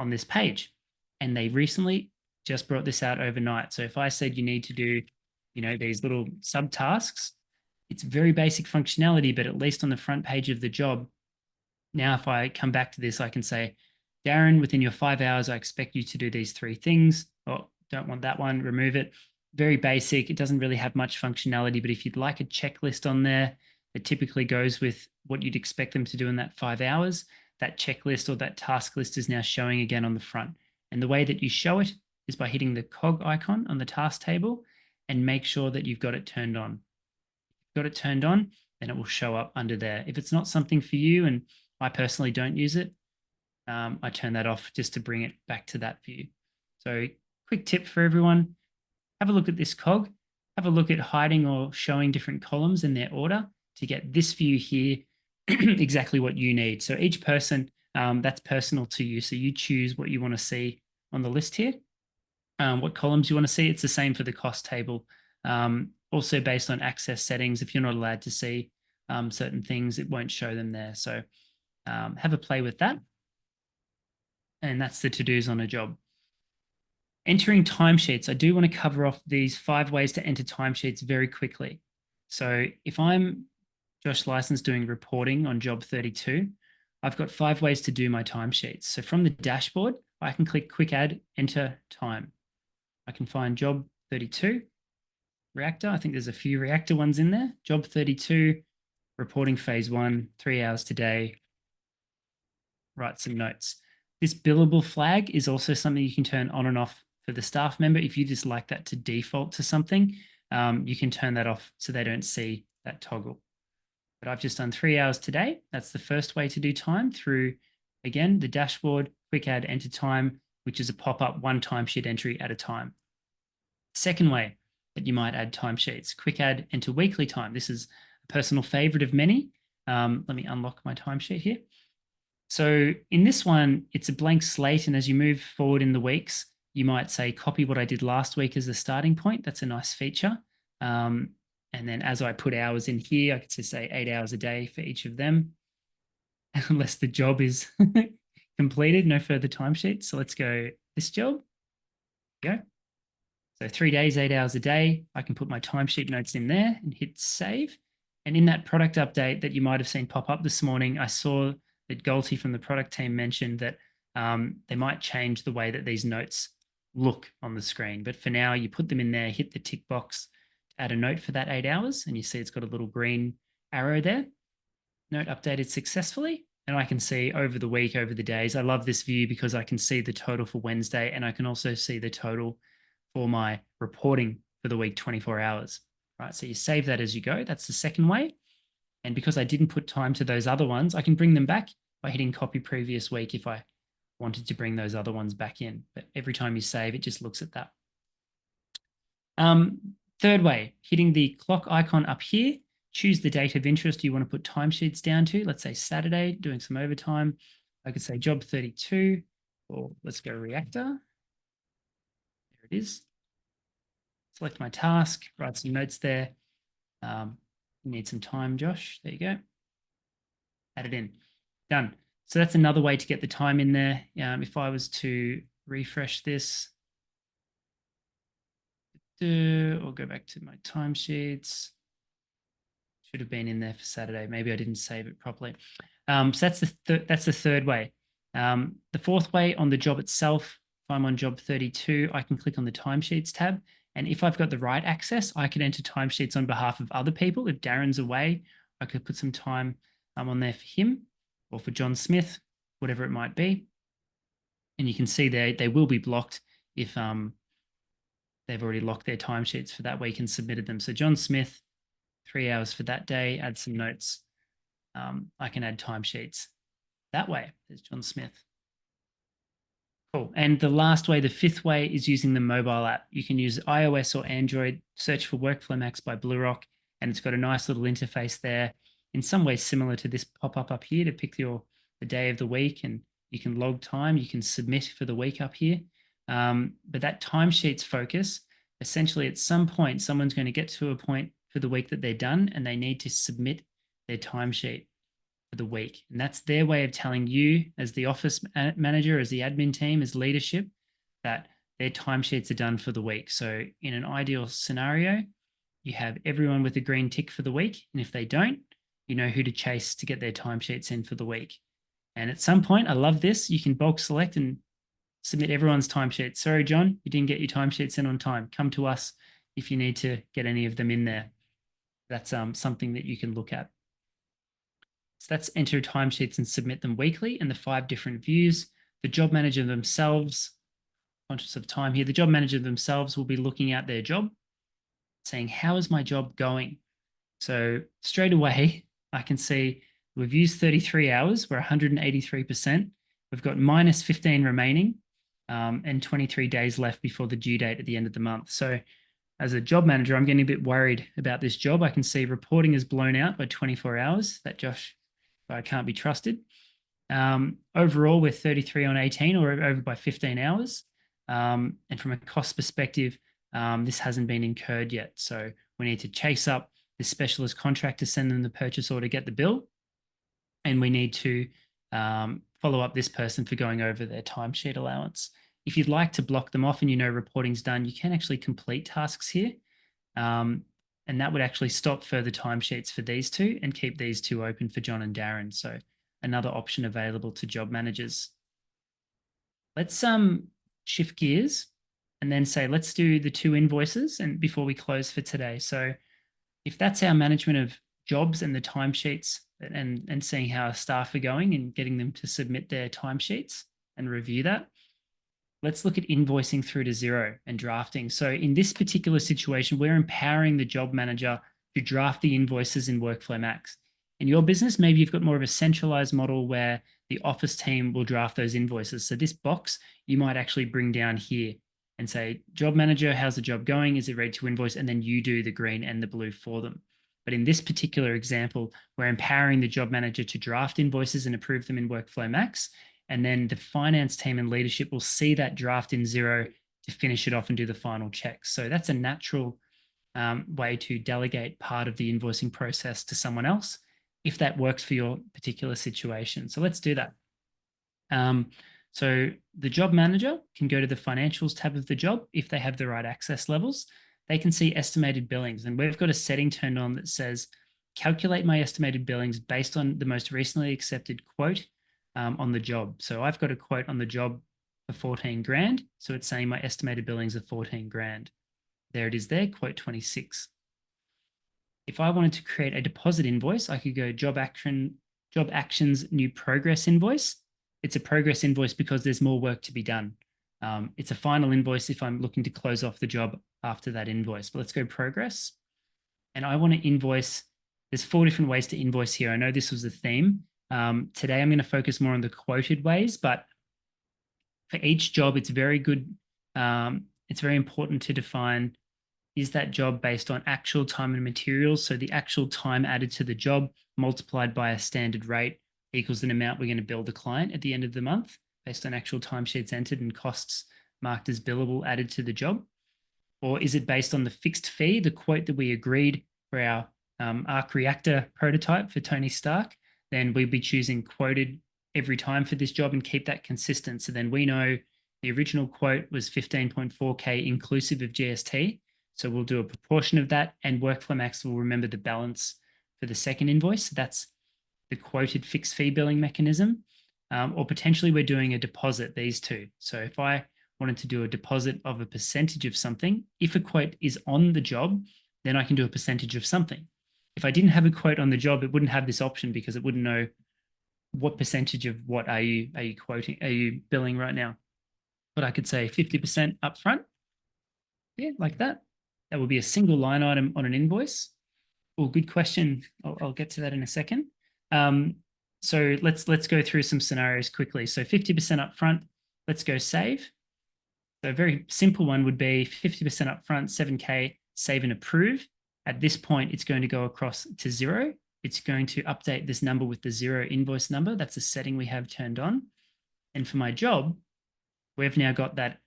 this page. And they recently just brought this out overnight. So if I said you need to do these little subtasks, it's very basic functionality, but at least on the front page of the job. Now, if I come back to this, I can say, Darren, within your 5 hours, I expect you to do these 3 things. Oh, don't want that one, remove it. Very basic. It doesn't really have much functionality, but if you'd like a checklist on there that typically goes with what you'd expect them to do in that 5 hours, that checklist or that task list is now showing again on the front. And the way that you show it is by hitting the cog icon on the task table and make sure that you've got it turned on. If you've got it turned on, then it will show up under there. If it's not something for you, and I personally don't use it, I turn that off just to bring it back to that view. So quick tip for everyone, have a look at this cog, have a look at hiding or showing different columns in their order to get this view here exactly what you need. So each person, that's personal to you. So you choose what you want to see on the list here. What columns you want to see. It's the same for the cost table. Also based on access settings, if you're not allowed to see certain things, it won't show them there. So have a play with that. And that's the to-dos on a job. Entering timesheets. I do want to cover off these 5 ways to enter timesheets very quickly. So if I'm Josh License doing reporting on job 32, I've got 5 ways to do my timesheets. So from the dashboard, I can click quick add, enter time. I can find job 32, reactor. I think there's a few reactor ones in there. Job 32, reporting phase 1, 3 hours today. Write some notes. This billable flag is also something you can turn on and off for the staff member. If you just like that to default to something, you can turn that off so they don't see that toggle. But I've just done 3 hours today. That's the first way to do time through, again, the dashboard, quick add, enter time, which is a pop-up 1 timesheet entry at a time. Second way that you might add timesheets, quick add, enter weekly time. This is a personal favorite of many. Let me unlock my timesheet here. So in this one, it's a blank slate. And as you move forward in the weeks, you might say, copy what I did last week as a starting point. That's a nice feature. And then as I put hours in here, I could just say 8 hours a day for each of them, unless the job is completed, no further timesheets. So let's go this job. Go. So 3 days, 8 hours a day. I can put my timesheet notes in there and hit save. And in that product update that you might have seen pop up this morning, I saw that Galti from the product team mentioned that they might change the way that these notes look on the screen. But for now, you put them in there, hit the tick box, add a note for that 8 hours, and you see it's got a little green arrow there. Note updated successfully. And I can see over the week, over the days. I love this view because I can see the total for Wednesday, and I can also see the total for my reporting for the week 24 hours. Right, so you save that as you go. That's the second way. And because I didn't put time to those other ones, I can bring them back by hitting copy previous week if I wanted to bring those other ones back in. But every time you save, it just looks at that. Third way, hitting the clock icon up here, choose the date of interest you want to put timesheets down to. Let's say Saturday, doing some overtime. I could say job 32, or let's go reactor. There it is. Select my task, write some notes there. You need some time, Josh. There you go. Add it in. Done. So that's another way to get the time in there. If I was to refresh this, or go back to my timesheets, should have been in there for Saturday. Maybe I didn't save it properly. So that's the third way. The fourth way, on the job itself, if I'm on job 32, I can click on the timesheets tab. And if I've got the right access, I can enter timesheets on behalf of other people. If Darren's away, I could put some time on there for him or for John Smith, whatever it might be. And you can see they will be blocked if they've already locked their timesheets for that week and submitted them. So John Smith, 3 hours for that day, add some notes. I can add timesheets that way. There's John Smith. Cool. And the last way, the fifth way, is using the mobile app. You can use iOS or Android, search for WorkflowMax by BlueRock, and it's got a nice little interface there, in some ways similar to this pop-up up here to pick the day of the week, and you can log time, you can submit for the week up here. But that timesheets focus, essentially at some point, someone's going to get to a point for the week that they're done, and they need to submit their timesheet for the week. And that's their way of telling you as the office manager, as the admin team, as leadership, that their timesheets are done for the week. So in an ideal scenario, you have everyone with a green tick for the week. And if they don't, you know who to chase to get their timesheets in for the week. And at some point, I love this, you can bulk select and submit everyone's timesheet. Sorry, John, you didn't get your timesheets in on time. Come to us if you need to get any of them in there. That's something that you can look at. So that's enter timesheets and submit them weekly in the 5 different views. The job manager themselves, conscious of time here, the job manager themselves will be looking at their job, saying, how is my job going? So straight away, I can see we've used 33 hours, we're 183%. We've got minus 15 remaining and 23 days left before the due date at the end of the month. So as a job manager, I'm getting a bit worried about this job. I can see reporting is blown out by 24 hours. That Josh can't be trusted. Overall, we're 33 on 18, or over by 15 hours. And from a cost perspective, this hasn't been incurred yet. So we need to chase up the specialist contractor, send them the purchase order, get the bill, and we need to follow up this person for going over their timesheet allowance. If you'd like to block them off and you know reporting's done, you can actually complete tasks here. And that would actually stop further timesheets for these two and keep these two open for John and Darren. So another option available to job managers. Let's shift gears and then say, let's do the two invoices and before we close for today. So if that's our management of jobs and the timesheets and seeing how our staff are going and getting them to submit their timesheets and review that, let's look at invoicing through to Xero and drafting. So in this particular situation, we're empowering the job manager to draft the invoices in WorkflowMax. In your business, maybe you've got more of a centralized model where the office team will draft those invoices. So this box you might actually bring down here and say, job manager, how's the job going? Is it ready to invoice? And then you do the green and the blue for them. But in this particular example, we're empowering the job manager to draft invoices and approve them in WorkflowMax. And then the finance team and leadership will see that draft in Xero to finish it off and do the final checks. So that's a natural way to delegate part of the invoicing process to someone else if that works for your particular situation. So let's do that. So the job manager can go to the financials tab of the job if they have the right access levels. They can see estimated billings, and we've got a setting turned on that says, calculate my estimated billings based on the most recently accepted quote on the job. So I've got a quote on the job for 14 grand. So it's saying my estimated billings are 14 grand. There it is there, quote 26. If I wanted to create a deposit invoice, I could go job actions, new progress invoice. It's a progress invoice because there's more work to be done. It's a final invoice if I'm looking to close off the job after that invoice. But let's go progress. And I want to invoice. There's 4 different ways to invoice here. I know this was the theme. Today, I'm going to focus more on the quoted ways, but for each job, it's very good. It's very important to define, is that job based on actual time and materials? So the actual time added to the job multiplied by a standard rate equals an amount we're going to bill the client at the end of the month based on actual timesheets entered and costs marked as billable added to the job? Or is it based on the fixed fee, the quote that we agreed for our arc reactor prototype for Tony Stark? Then we'll be choosing quoted every time for this job and keep that consistent. So then we know the original quote was 15.4K inclusive of GST. So we'll do a proportion of that, and WorkflowMax will remember the balance for the second invoice. That's the quoted fixed fee billing mechanism. Or potentially we're doing a deposit, these two. So if I wanted to do a deposit of a percentage of something, if a quote is on the job, then I can do a percentage of something. If I didn't have a quote on the job, it wouldn't have this option because it wouldn't know what percentage of what are you quoting, are you billing right now. But I could say 50% upfront, yeah, like that. That will be a single line item on an invoice. Oh, good question. I'll get to that in a second. So let's go through some scenarios quickly. So 50% upfront, let's go save. So a very simple one would be 50% upfront, 7K, save and approve. At this point, it's going to go across to Xero. It's going to update this number with the Xero invoice number. That's a setting we have turned on. And for my job, we've now got that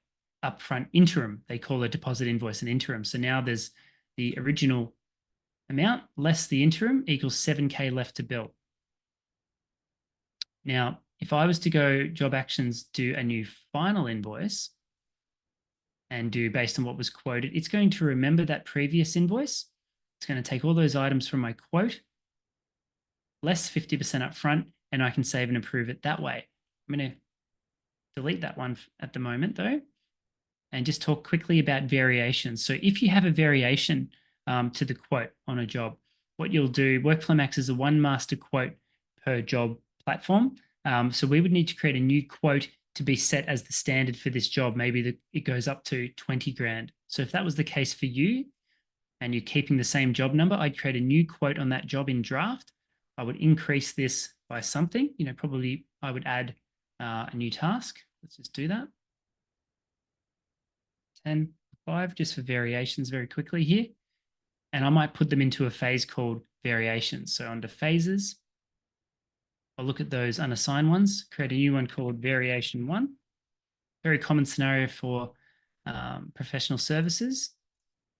upfront interim. They call a deposit invoice an interim. So now there's the original amount less the interim equals 7K left to bill. Now, if I was to go job actions, do a new final invoice and do based on what was quoted, it's going to remember that previous invoice. It's going to take all those items from my quote, less 50% upfront, and I can save and approve it that way. I'm going to delete that one at the moment though, and just talk quickly about variations. So if you have a variation to the quote on a job, what you'll do, WorkflowMax is a one master quote per job platform. So we would need to create a new quote to be set as the standard for this job. Maybe it goes up to 20 grand. So if that was the case for you and you're keeping the same job number, I'd create a new quote on that job in draft. I would increase this by something, probably I would add a new task. Let's just do that. 10, 5, just for variations very quickly here. And I might put them into a phase called variations. So under phases, I'll look at those unassigned ones, create a new one called variation 1. very common scenario for professional services.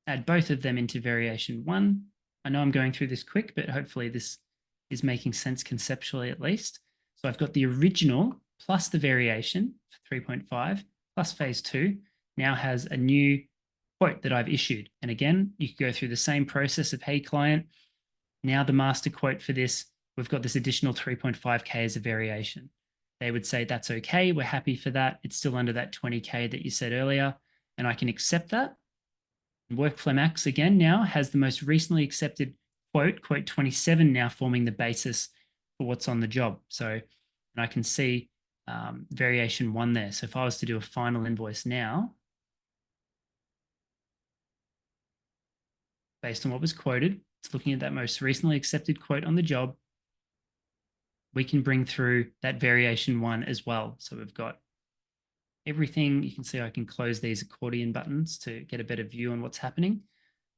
Add both of them into variation 1. I know I'm going through this quick, but hopefully this is making sense conceptually at least. So I've got the original plus the variation for 3.5 plus phase 2 now has a new quote that I've issued. And again, you could go through the same process of, hey, client, now the master quote for this, we've got this additional 3.5K as a variation. They would say, that's okay. We're happy for that. It's still under that 20K that you said earlier, and I can accept that. WorkflowMax again now has the most recently accepted quote 27 now forming the basis for what's on the job. So, and I can see variation 1 there. So if I was to do a final invoice now, based on what was quoted, it's looking at that most recently accepted quote on the job. We can bring through that variation 1 as well. So we've got everything. You can see I can close these accordion buttons to get a better view on what's happening.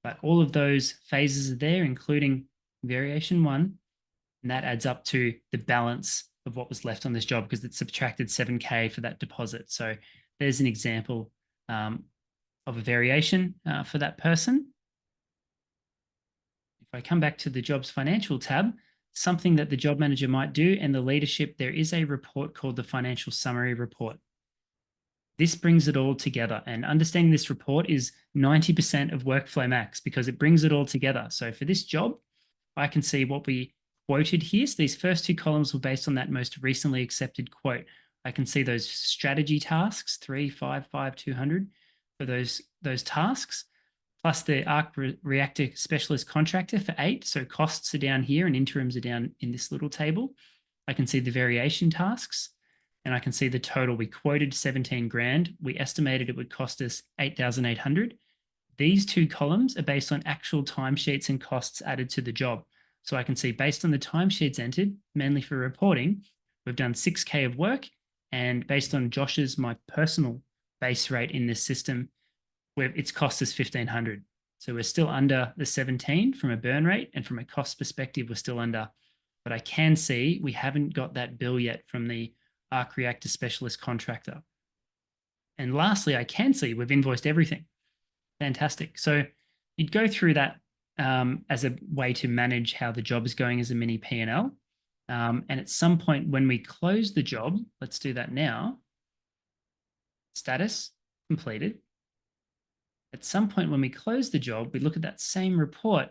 But all of those phases are there, including variation 1. And that adds up to the balance of what was left on this job because it subtracted 7K for that deposit. So there's an example of a variation for that person. If I come back to the jobs financial tab, something that the job manager might do and the leadership, there is a report called the financial summary report. This brings it all together, and understanding this report is 90% of WorkflowMax because it brings it all together. So for this job, I can see what we quoted here. So these first 2 columns were based on that most recently accepted quote. I can see those strategy tasks, 3, 5, 5, 200 for those tasks, plus the Arc Reactor Specialist Contractor for 8. So costs are down here and interims are down in this little table. I can see the variation tasks. And I can see the total. We quoted 17 grand. We estimated it would cost us 8,800. These 2 columns are based on actual timesheets and costs added to the job. So I can see based on the timesheets entered, mainly for reporting, we've done 6K of work. And based on Josh's, my personal base rate in this system, it's cost us 1,500. So we're still under the 17 from a burn rate, and from a cost perspective, we're still under. But I can see we haven't got that bill yet from the Arc Reactor Specialist Contractor. And lastly, I can see we've invoiced everything. Fantastic. So you'd go through that as a way to manage how the job is going as a mini P&L. And at some point when we close the job, let's do that now. Status completed. At some point when we close the job, we look at that same report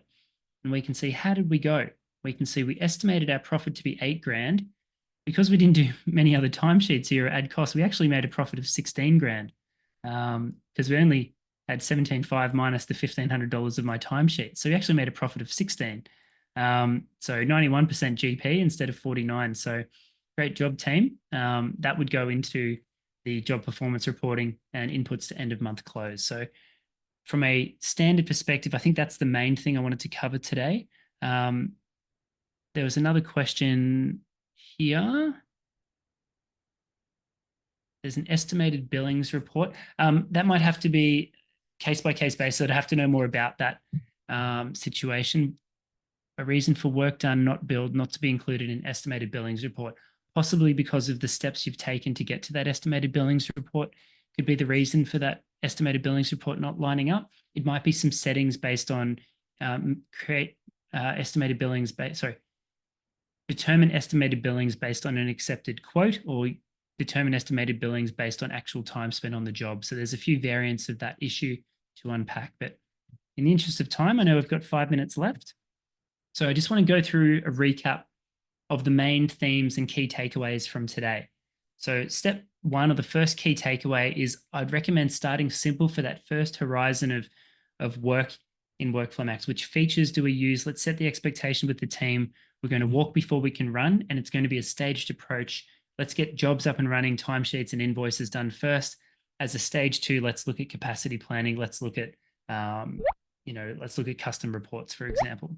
and we can see how did we go? We can see we estimated our profit to be 8 grand. Because we didn't do many other timesheets here or add costs, we actually made a profit of 16 grand because we only had 17.5 minus the $1,500 of my timesheet. So we actually made a profit of 16. So 91% GP instead of 49. So great job, team. That would go into the job performance reporting and inputs to end of month close. So from a standard perspective, I think that's the main thing I wanted to cover today. There was another question here. There's an estimated billings report. That might have to be case by case basis. I'd have to know more about that situation. A reason for work done, not billed, not to be included in estimated billings report, possibly because of the steps you've taken to get to that estimated billings report could be the reason for that estimated billings report not lining up. It might be some settings based on estimated billings determine estimated billings based on an accepted quote, or determine estimated billings based on actual time spent on the job. So there's a few variants of that issue to unpack, but in the interest of time, I know we've got 5 minutes left. So I just want to go through a recap of the main themes and key takeaways from today. So step 1, or the first key takeaway, is I'd recommend starting simple for that first horizon of work in WorkflowMax. Which features do we use? Let's set the expectation with the team. We're going to walk before we can run, and it's going to be a staged approach. Let's get jobs up and running, timesheets and invoices done first. As a stage 2, let's look at capacity planning. Let's look at, let's look at custom reports, for example.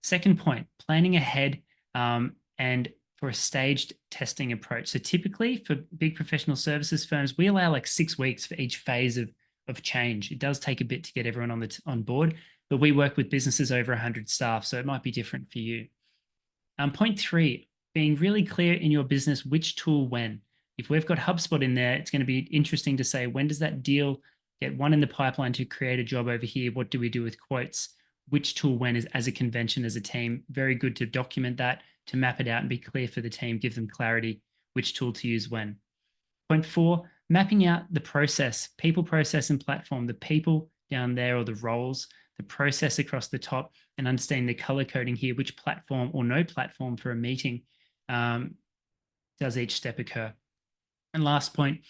Second point, planning ahead and for a staged testing approach. So typically for big professional services firms, we allow like 6 weeks for each phase of change. It does take a bit to get everyone on board, but we work with businesses over 100 staff, so it might be different for you. Point 3, being really clear in your business which tool when. If we've got HubSpot in there, it's going to be interesting to say, when does that deal get one in the pipeline to create a job over here? What do we do with quotes? Which tool when is as a convention, as a team? Very good to document that, to map it out and be clear for the team, give them clarity, which tool to use when. Point 4, mapping out the process, people, process, and platform, the people down there or the roles, the process across the top, and understanding the color coding here, which platform or no platform for a meeting does each step occur. And last point,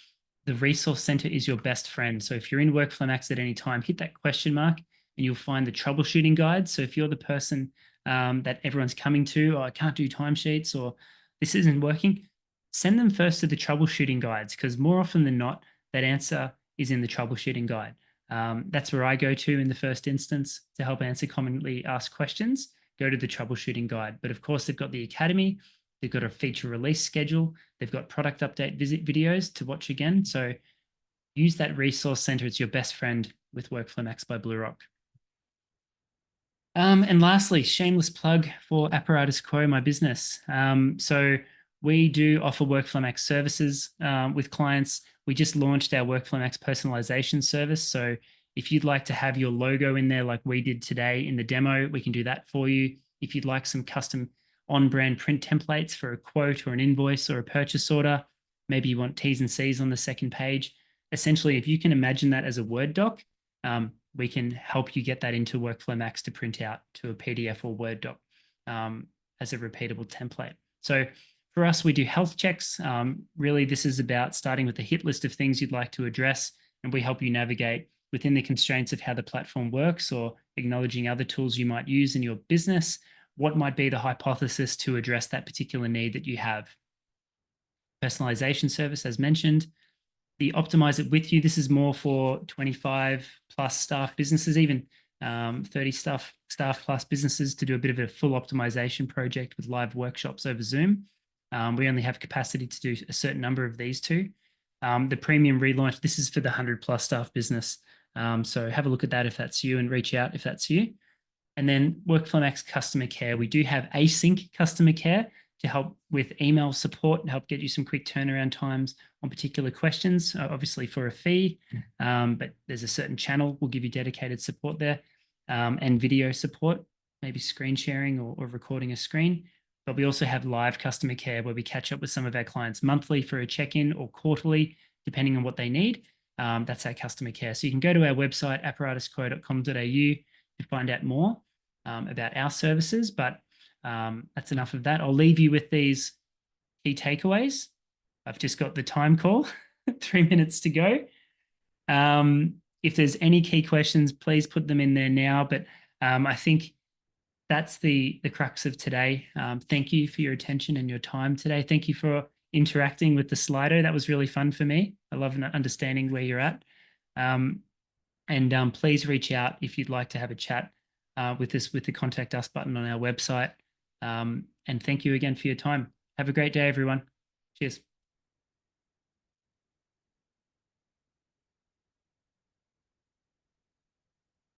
the resource center is your best friend. So if you're in WorkflowMax at any time, hit that question mark and you'll find the troubleshooting guide. So if you're the person that everyone's coming to, I can't do timesheets or this isn't working, send them first to the troubleshooting guides, because more often than not, that answer is in the troubleshooting guide. That's where I go to in the first instance to help answer commonly asked questions. Go to the troubleshooting guide. But of course, they've got the academy, they've got a feature release schedule, they've got product update visit videos to watch again. So use that resource center. It's your best friend with WorkflowMax by BlueRock. And lastly, shameless plug for Apparatus Quo, my business. So we do offer WorkflowMax services with clients. We just launched our WorkflowMax personalization service. So if you'd like to have your logo in there like we did today in the demo, we can do that for you. If you'd like some custom on-brand print templates for a quote or an invoice or a purchase order, maybe you want T's and C's on the second page. Essentially, if you can imagine that as a Word doc, we can help you get that into WorkflowMax to print out to a PDF or Word doc as a repeatable template. So for us, we do health checks. Really, this is about starting with a hit list of things you'd like to address, and we help you navigate within the constraints of how the platform works, or acknowledging other tools you might use in your business. What might be the hypothesis to address that particular need that you have? Personalization service, as mentioned. The optimize it with you. This is more for 25 plus staff businesses, even 30 staff plus businesses, to do a bit of a full optimization project with live workshops over Zoom. We only have capacity to do a certain number of these two. The premium relaunch, this is for the 100 plus staff business. So have a look at that if that's you, and reach out if that's you. And then WorkflowMax customer care. We do have async customer care to help with email support and help get you some quick turnaround times on particular questions, obviously for a fee, but there's a certain channel we'll give you dedicated support there, and video support, maybe screen sharing or recording a screen. But we also have live customer care where we catch up with some of our clients monthly for a check-in or quarterly, depending on what they need. That's our customer care. So you can go to our website, apparatusquo.com.au, to find out more about our services. But that's enough of that. I'll leave you with these key takeaways. I've just got the time call, 3 minutes to go. If there's any key questions, please put them in there now. But I think that's the crux of today. Thank you for your attention and your time today. Thank you for interacting with the Slido. That was really fun for me. I love understanding where you're at. And please reach out if you'd like to have a chat with the Contact Us button on our website. And thank you again for your time. Have a great day, everyone. Cheers.